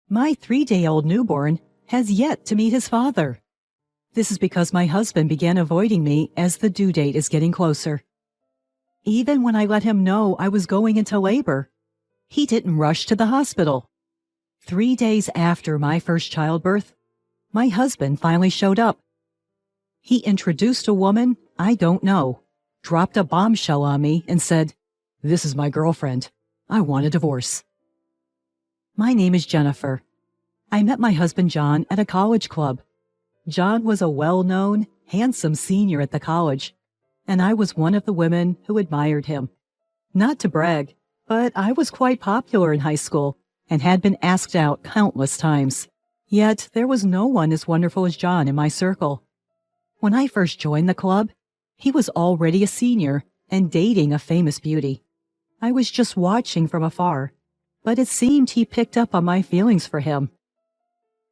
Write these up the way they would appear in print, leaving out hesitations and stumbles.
My 3-day-old newborn has yet to meet his father. This is because my husband began avoiding me as the due date is getting closer. Even when I let him know I was going into labor, he didn't rush to the hospital. 3 days after my first childbirth, my husband finally showed up. He introduced a woman I don't know, dropped a bombshell on me, and said, "This is my girlfriend. I want a divorce." My name is Jennifer. I met my husband John at a college club. John was a well-known, handsome senior at the college, and I was one of the women who admired him. Not to brag, but I was quite popular in high school and had been asked out countless times. Yet there was no one as wonderful as John in my circle. When I first joined the club, he was already a senior and dating a famous beauty. I was just watching from afar, but it seemed he picked up on my feelings for him.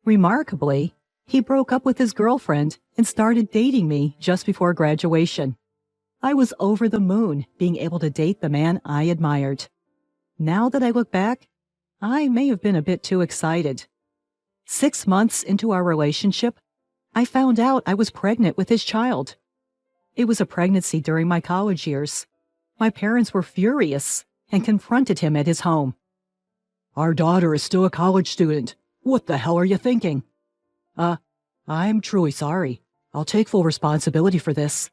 Remarkably, he broke up with his girlfriend and started dating me just before graduation. I was over the moon being able to date the man I admired. Now that I look back, I may have been a bit too excited. 6 months into our relationship, I found out I was pregnant with his child. It was a pregnancy during my college years. My parents were furious and confronted him at his home. "Our daughter is still a college student. What the hell are you thinking?" I'm truly sorry. I'll take full responsibility for this."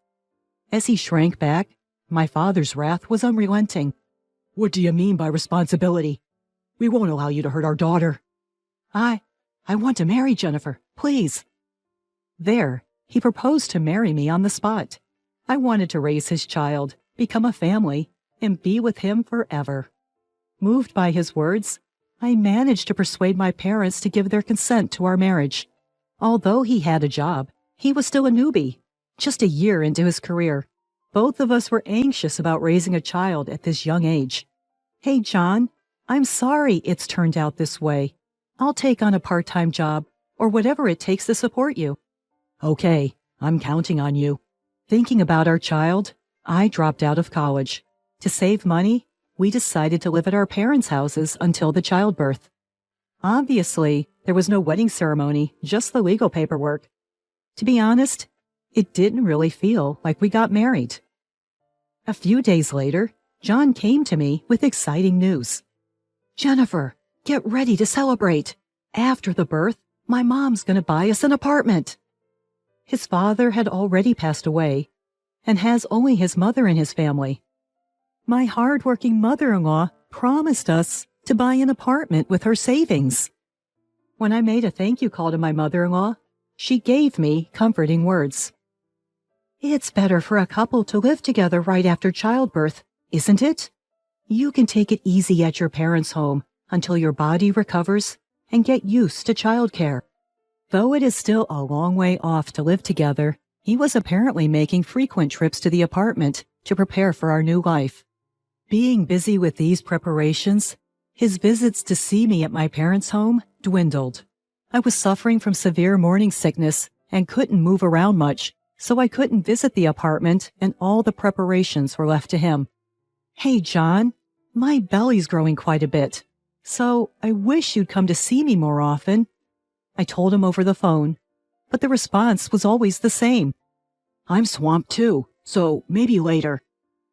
As he shrank back, my father's wrath was unrelenting. "What do you mean by responsibility? We won't allow you to hurt our daughter." I want to marry Jennifer, please." There, he proposed to marry me on the spot. I wanted to raise his child, become a family, and be with him forever. Moved by his words, I managed to persuade my parents to give their consent to our marriage. Although he had a job, he was still a newbie, just a year into his career. Both of us were anxious about raising a child at this young age. "Hey, John, I'm sorry it's turned out this way. I'll take on a part-time job or whatever it takes to support you." "Okay, I'm counting on you." Thinking about our child, I dropped out of college. To save money, we decided to live at our parents' houses until the childbirth. Obviously, there was no wedding ceremony, just the legal paperwork. To be honest, it didn't really feel like we got married. A few days later, John came to me with exciting news. "Jennifer, get ready to celebrate. After the birth, my mom's going to buy us an apartment." His father had already passed away and has only his mother in his family. My hard-working mother-in-law promised us to buy an apartment with her savings. When I made a thank you call to my mother-in-law, she gave me comforting words. "It's better for a couple to live together right after childbirth, isn't it? You can take it easy at your parents' home until your body recovers and get used to childcare." Though it is still a long way off to live together, he was apparently making frequent trips to the apartment to prepare for our new life. Being busy with these preparations, his visits to see me at my parents' home dwindled. I was suffering from severe morning sickness and couldn't move around much, so I couldn't visit the apartment and all the preparations were left to him. "Hey, John, my belly's growing quite a bit, so I wish you'd come to see me more often." I told him over the phone, but the response was always the same. "I'm swamped too, so maybe later."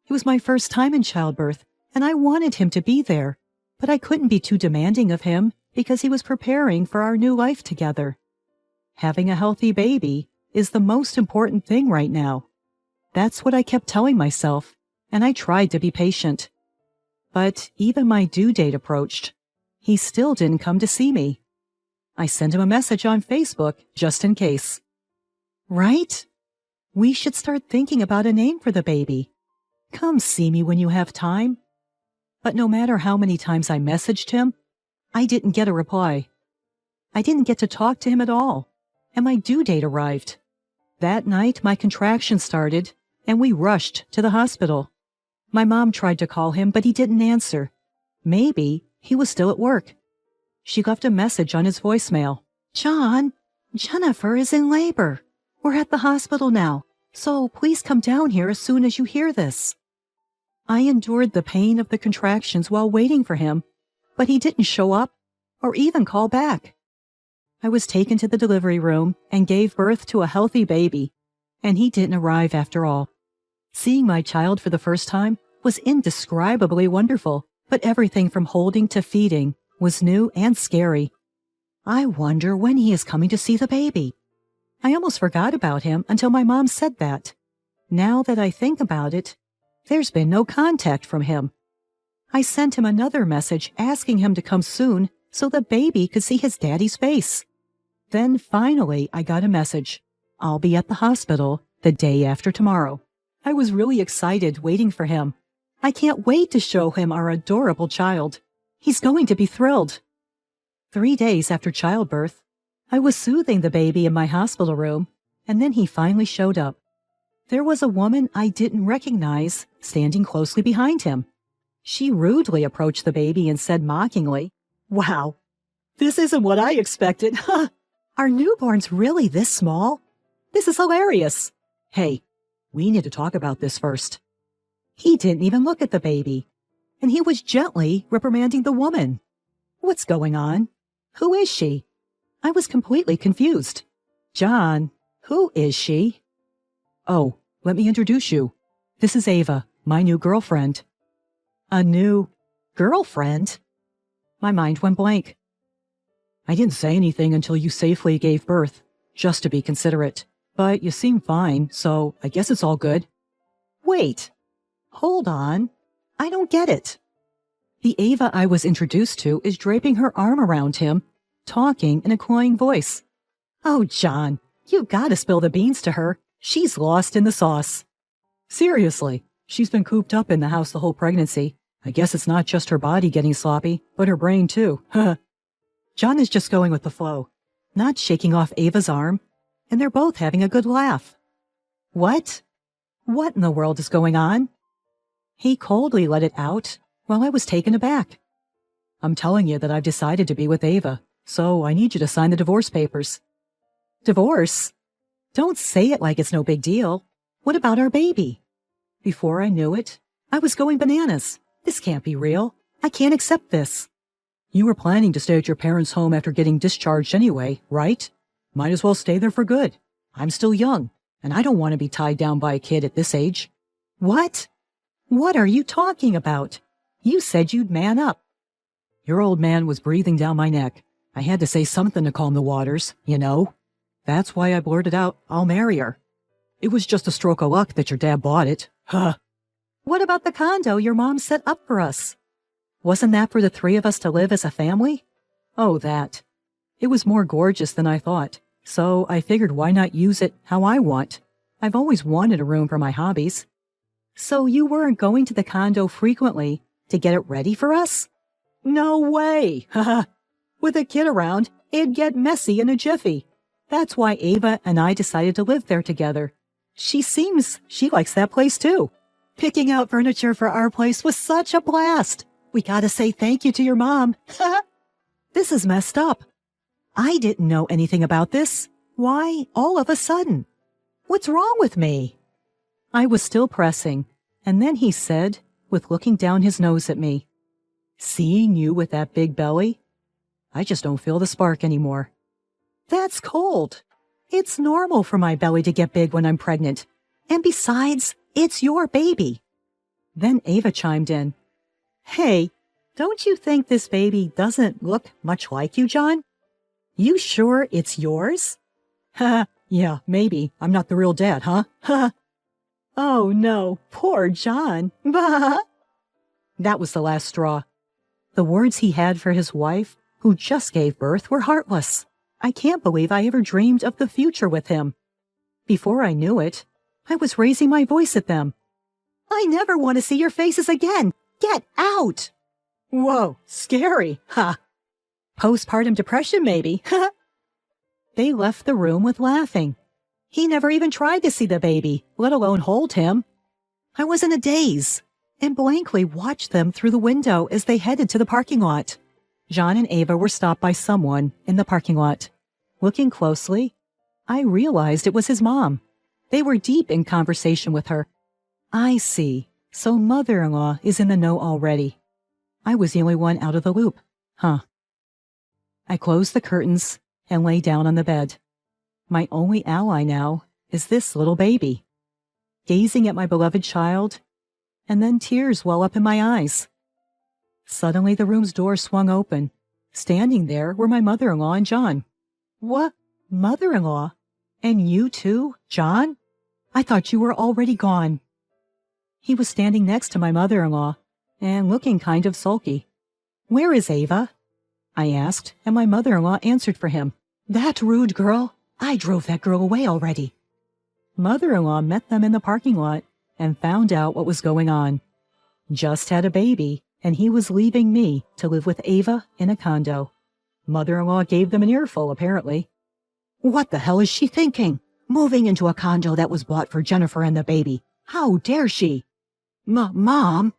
It was my first time in childbirth, and I wanted him to be there, but I couldn't be too demanding of him because he was preparing for our new life together. Having a healthy baby is the most important thing right now. That's what I kept telling myself, and I tried to be patient. But even my due date approached. He still didn't come to see me. I sent him a message on Facebook just in case. "Right? We should start thinking about a name for the baby. Come see me when you have time." But no matter how many times I messaged him, I didn't get a reply. I didn't get to talk to him at all, and my due date arrived. That night, my contractions started, and we rushed to the hospital. My mom tried to call him, but he didn't answer. Maybe he was still at work. She left a message on his voicemail. "John, Jennifer is in labor. We're at the hospital now, so please come down here as soon as you hear this." I endured the pain of the contractions while waiting for him, but he didn't show up or even call back. I was taken to the delivery room and gave birth to a healthy baby, and he didn't arrive after all. Seeing my child for the first time was indescribably wonderful, but everything from holding to feeding was new and scary. I wonder when he is coming to see the baby. I almost forgot about him until my mom said that. Now that I think about it, there's been no contact from him. I sent him another message asking him to come soon so the baby could see his daddy's face. Then finally I got a message. I'll be at the hospital the day after tomorrow. I was really excited waiting for him. I can't wait to show him our adorable child. He's going to be thrilled. 3 days after childbirth, I was soothing the baby in my hospital room, and then he finally showed up. There was a woman I didn't recognize standing closely behind him. She rudely approached the baby and said mockingly, "Wow, this isn't what I expected. Are newborns really this small? This is hilarious. Hey, we need to talk about this first." He didn't even look at the baby, and he was gently reprimanding the woman. What's going on? Who is she? I was completely confused. John, who is she? Oh, let me introduce you. This is Ava, my new girlfriend. A new girlfriend? My mind went blank. I didn't say anything until you safely gave birth, just to be considerate. But you seem fine, so I guess it's all good. Wait, hold on. I don't get it. The Ava I was introduced to is draping her arm around him, talking in a cloying voice. Oh, John, you gotta spill the beans to her. She's lost in the sauce. Seriously, she's been cooped up in the house the whole pregnancy. I guess it's not just her body getting sloppy, but her brain too. John is just going with the flow, not shaking off Ava's arm, and they're both having a good laugh. What? What in the world is going on? He coldly let it out while I was taken aback. I'm telling you that I've decided to be with Ava, so I need you to sign the divorce papers. Divorce? Don't say it like it's no big deal. What about our baby? Before I knew it, I was going bananas. This can't be real. I can't accept this. You were planning to stay at your parents' home after getting discharged anyway, right? Might as well stay there for good. I'm still young, and I don't want to be tied down by a kid at this age. What? What are you talking about? You said you'd man up. Your old man was breathing down my neck. I had to say something to calm the waters, you know. That's why I blurted out, I'll marry her. It was just a stroke of luck that your dad bought it. Huh. What about the condo your mom set up for us? Wasn't that for the three of us to live as a family? Oh, that. It was more gorgeous than I thought, so I figured why not use it how I want. I've always wanted a room for my hobbies. So you weren't going to the condo frequently to get it ready for us? No way! Haha. With a kid around, it'd get messy in a jiffy. That's why Ava and I decided to live there together. She seems she likes that place too. Picking out furniture for our place was such a blast. We gotta say thank you to your mom. This is messed up. I didn't know anything about this. Why all of a sudden? What's wrong with me? I was still pressing, and then he said, with looking down his nose at me, "Seeing you with that big belly, I just don't feel the spark anymore." That's cold. It's normal for my belly to get big when I'm pregnant. And besides, it's your baby. Then Ava chimed in. Hey, don't you think this baby doesn't look much like you, John? You sure it's yours? Ha, yeah, maybe. I'm not the real dad, huh? Ha. Oh no, poor John. Bah. That was the last straw. The words he had for his wife, who just gave birth, were heartless. I can't believe I ever dreamed of the future with him. Before I knew it, I was raising my voice at them. I never want to see your faces again. Get out! Whoa, scary, ha! Postpartum depression, maybe, ha! They left the room with laughing. He never even tried to see the baby, let alone hold him. I was in a daze and blankly watched them through the window as they headed to the parking lot. John and Ava were stopped by someone in the parking lot. Looking closely, I realized it was his mom. They were deep in conversation with her. I see. So mother-in-law is in the know already. I was the only one out of the loop. Huh. I closed the curtains and lay down on the bed. My only ally now is this little baby. Gazing at my beloved child, and then tears well up in my eyes. Suddenly the room's door swung open. Standing there were my mother-in-law and John. What? Mother-in-law? And you too, John? I thought you were already gone. He was standing next to my mother-in-law and looking kind of sulky. Where is Ava? I asked, and my mother-in-law answered for him. That rude girl. I drove that girl away already. Mother-in-law met them in the parking lot and found out what was going on. Just had a baby, and he was leaving me to live with Ava in a condo. Mother-in-law gave them an earful, apparently. What the hell is she thinking? Moving into a condo that was bought for Jennifer and the baby. How dare she? Mom.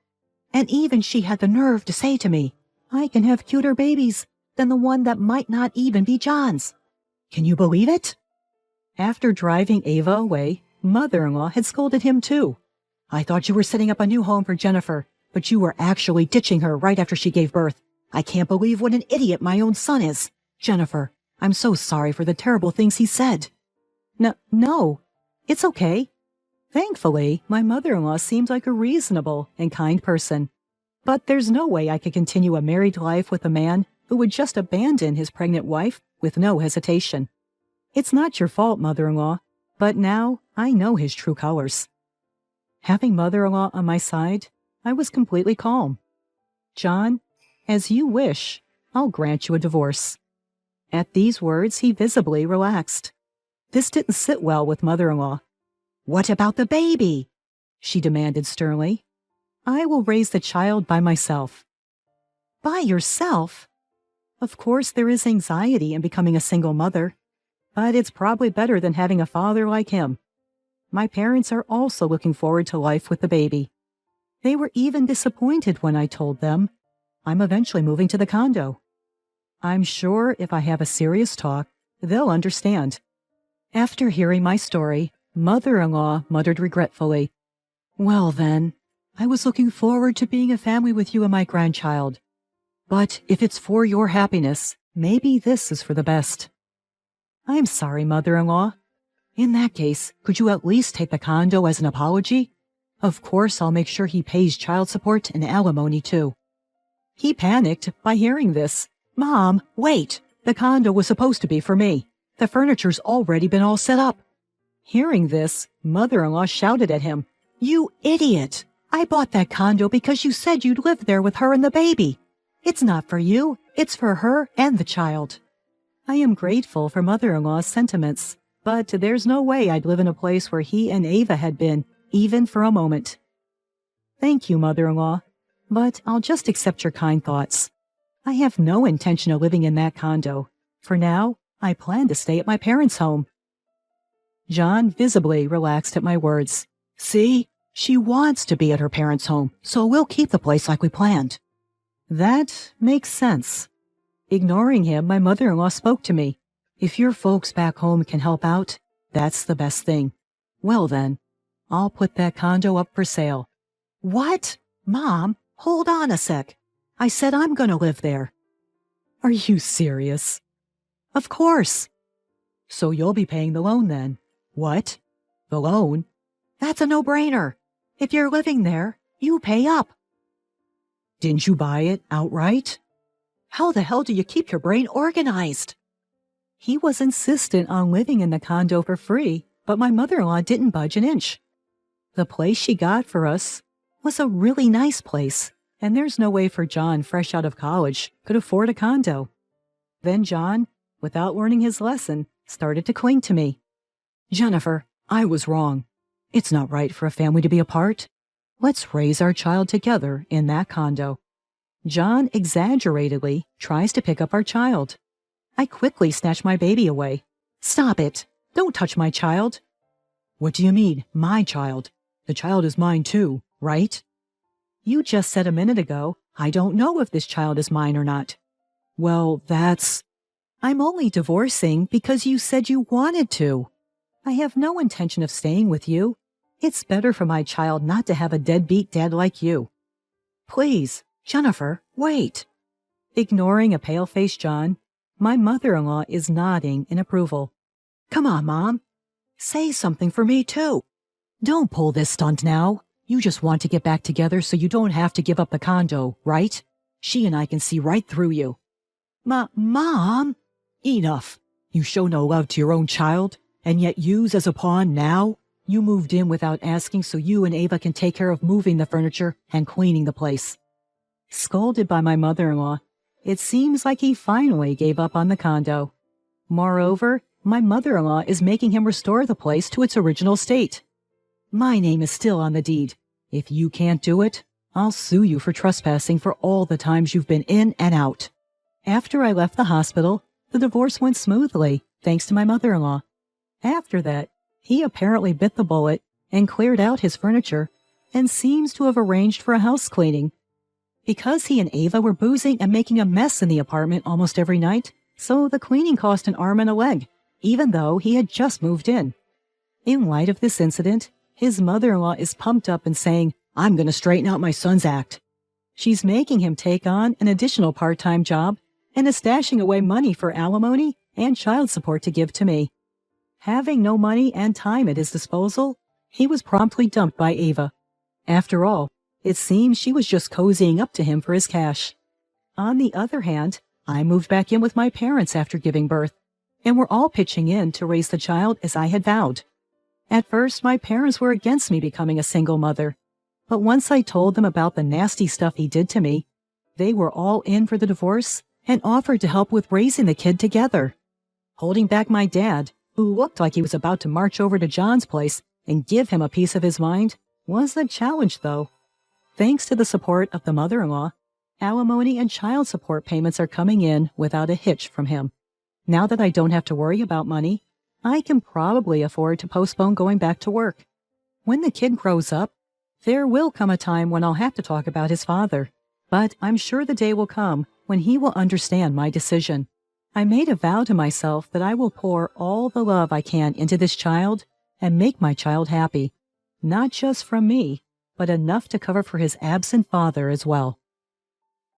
And even she had the nerve to say to me, I can have cuter babies than the one that might not even be John's. Can you believe it? After driving Ava away, mother-in-law had scolded him too. I thought you were setting up a new home for Jennifer, but you were actually ditching her right after she gave birth. I can't believe what an idiot my own son is. Jennifer, I'm so sorry for the terrible things he said. No, it's okay. Thankfully, my mother-in-law seemed like a reasonable and kind person. But there's no way I could continue a married life with a man who would just abandon his pregnant wife with no hesitation. It's not your fault, mother-in-law, but now I know his true colors. Having mother-in-law on my side, I was completely calm. John, as you wish, I'll grant you a divorce. At these words, he visibly relaxed. This didn't sit well with mother-in-law. What about the baby? She demanded sternly. I will raise the child by myself. By yourself? Of course, there is anxiety in becoming a single mother, but it's probably better than having a father like him. My parents are also looking forward to life with the baby. They were even disappointed when I told them I'm eventually moving to the condo. I'm sure if I have a serious talk, they'll understand. After hearing my story, mother-in-law muttered regretfully, Well then, I was looking forward to being a family with you and my grandchild. But if it's for your happiness, maybe this is for the best. I'm sorry, mother-in-law. In that case, could you at least take the condo as an apology? Of course, I'll make sure he pays child support and alimony too. He panicked by hearing this. Mom, wait! The condo was supposed to be for me. The furniture's already been all set up. Hearing this, mother-in-law shouted at him. You idiot! I bought that condo because you said you'd live there with her and the baby. It's not for you, it's for her and the child. I am grateful for mother-in-law's sentiments, but there's no way I'd live in a place where he and Ava had been, even for a moment. Thank you, mother-in-law, but I'll just accept your kind thoughts. I have no intention of living in that condo. For now, I plan to stay at my parents' home. John visibly relaxed at my words. See? She wants to be at her parents' home, so we'll keep the place like we planned. That makes sense. Ignoring him, my mother-in-law spoke to me. If your folks back home can help out, that's the best thing. Well then, I'll put that condo up for sale. What? Mom, hold on a sec. I said I'm gonna live there. Are you serious? Of course. So you'll be paying the loan then? What? The loan? That's a no-brainer. If you're living there, you pay up. Didn't you buy it outright? How the hell do you keep your brain organized? He was insistent on living in the condo for free, but my mother-in-law didn't budge an inch. The place she got for us was a really nice place, and there's no way for John, fresh out of college, could afford a condo. Then John, without learning his lesson, started to cling to me. Jennifer, I was wrong. It's not right for a family to be apart. Let's raise our child together in that condo. John exaggeratedly tries to pick up our child. I quickly snatch my baby away. Stop it. Don't touch my child. What do you mean, my child? The child is mine too, right? You just said a minute ago, I don't know if this child is mine or not. Well, that's... I'm only divorcing because you said you wanted to. I have no intention of staying with you. It's better for my child not to have a deadbeat dad like you. Please, Jennifer, wait. Ignoring a pale-faced John, My mother-in-law is nodding in approval. Come on, Mom. Say something for me, too. Don't pull this stunt now. You just want to get back together so you don't have to give up the condo, right? She and I can see right through you. Mom? Enough. You show no love to your own child, and yet use as a pawn now? You moved in without asking so you and Ava can take care of moving the furniture and cleaning the place. Scolded by my mother-in-law, it seems like he finally gave up on the condo. Moreover, my mother-in-law is making him restore the place to its original state. My name is still on the deed. If you can't do it, I'll sue you for trespassing for all the times you've been in and out. After I left the hospital, the divorce went smoothly, thanks to my mother-in-law. After that, he apparently bit the bullet and cleared out his furniture and seems to have arranged for a house cleaning. Because he and Ava were boozing and making a mess in the apartment almost every night, so the cleaning cost an arm and a leg, even though he had just moved in. In light of this incident, his mother-in-law is pumped up and saying, I'm going to straighten out my son's act. She's making him take on an additional part-time job and is stashing away money for alimony and child support to give to me. Having no money and time at his disposal, he was promptly dumped by Ava. After all, it seems she was just cozying up to him for his cash. On the other hand, I moved back in with my parents after giving birth, and we're all pitching in to raise the child as I had vowed. At first, my parents were against me becoming a single mother, but once I told them about the nasty stuff he did to me, they were all in for the divorce and offered to help with raising the kid together. Holding back my dad, who looked like he was about to march over to John's place and give him a piece of his mind, was a challenge, though. Thanks to the support of the mother-in-law, alimony and child support payments are coming in without a hitch from him. Now that I don't have to worry about money, I can probably afford to postpone going back to work. When the kid grows up, there will come a time when I'll have to talk about his father, but I'm sure the day will come when he will understand my decision. I made a vow to myself that I will pour all the love I can into this child and make my child happy, not just from me, but enough to cover for his absent father as well.